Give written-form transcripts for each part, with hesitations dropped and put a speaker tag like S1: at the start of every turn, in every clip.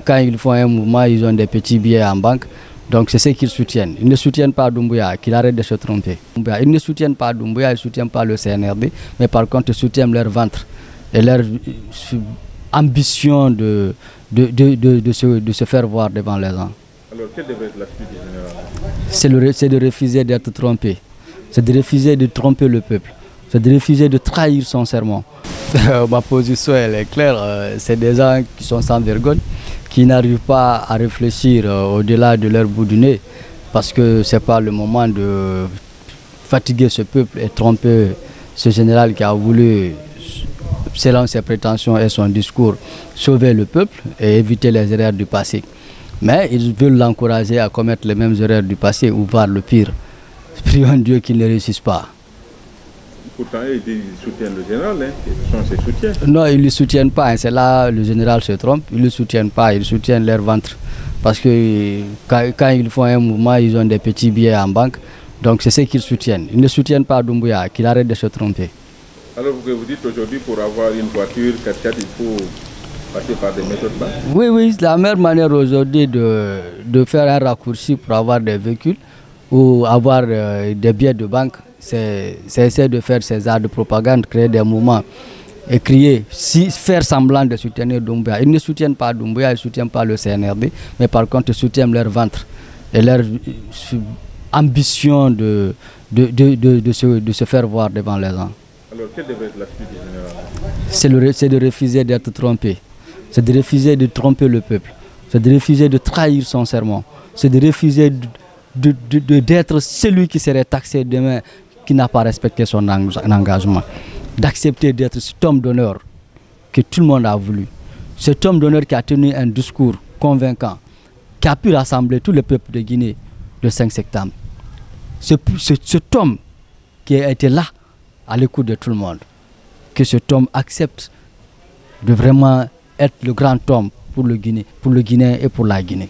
S1: quand ils font un mouvement, ils ont des petits billets en banque. Donc c'est ce qu'ils soutiennent. Ils ne soutiennent pas Doumbouya, qu'il arrête de se tromper. Ils ne soutiennent pas Doumbouya, ils ne soutiennent pas le CNRD, mais par contre ils soutiennent leur ventre et leur ambition de se faire voir devant les gens.
S2: Alors quelle devrait être l'attitude du général?
S1: C'est de refuser d'être trompé. C'est de refuser de tromper le peuple. C'est de refuser de trahir son serment. Ma position elle est claire. C'est des gens qui sont sans vergogne, qui n'arrivent pas à réfléchir au-delà de leur bout du nez, parce que ce n'est pas le moment de fatiguer ce peuple et tromper ce général qui a voulu, selon ses prétentions et son discours, sauver le peuple et éviter les erreurs du passé. Mais ils veulent l'encourager à commettre les mêmes erreurs du passé ou voir le pire. Prions Dieu qu'il ne réussisse pas.
S2: Pourtant, ils soutiennent le général, hein. Ce sont ses soutiens.
S1: Non, ils ne le soutiennent pas. C'est là le général se trompe. Ils ne le soutiennent pas. Ils soutiennent leur ventre. Parce que quand ils font un mouvement, ils ont des petits billets en banque. Donc c'est ce qu'ils soutiennent. Ils ne soutiennent pas Doumbouya, qu'il arrête de se tromper.
S2: Alors vous dites aujourd'hui, pour avoir une voiture 4x4, il faut passer par des méthodes basses?
S1: Oui, la meilleure manière aujourd'hui de faire un raccourci pour avoir des véhicules ou avoir des billets de banque, c'est essayer de faire ces arts de propagande, créer des mouvements et crier, faire semblant de soutenir Doumbouya. Ils ne soutiennent pas Doumbouya, ils ne soutiennent pas le CNRD, mais par contre ils soutiennent leur ventre et leur ambition de se faire voir devant les gens.
S2: Alors quelle devrait être l'attitude du général?
S1: C'est de refuser d'être trompé. C'est de refuser de tromper le peuple. C'est de refuser de trahir son serment. C'est de refuser d'être celui qui serait taxé demain, qui n'a pas respecté son engagement. D'accepter d'être cet homme d'honneur que tout le monde a voulu. Cet homme d'honneur qui a tenu un discours convaincant, qui a pu rassembler tout le peuple de Guinée le 5 septembre. Cet homme qui a été là, à l'écoute de tout le monde. Que cet homme accepte de vraiment être le grand homme pour le Guinéen et pour la Guinée.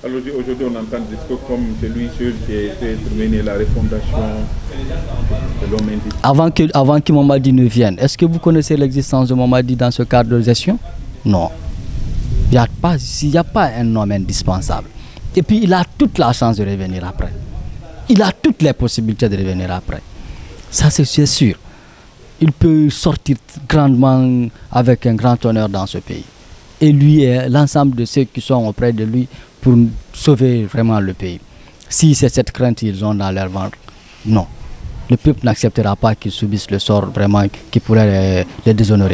S2: Alors aujourd'hui on entend des discours comme celui qui a été mené la refondation de l'homme indien.
S1: Avant que Mamadi ne vienne, est-ce que vous connaissez l'existence de Mamadi dans ce cadre de gestion? Non. Il n'y a pas un homme indispensable. Et puis il a toute la chance de revenir après. Il a toutes les possibilités de revenir après. Ça c'est sûr. Il peut sortir grandement avec un grand honneur dans ce pays. Et lui et l'ensemble de ceux qui sont auprès de lui pour sauver vraiment le pays. Si c'est cette crainte qu'ils ont dans leur ventre, non. Le peuple n'acceptera pas qu'ils subissent le sort vraiment qui pourrait les déshonorer.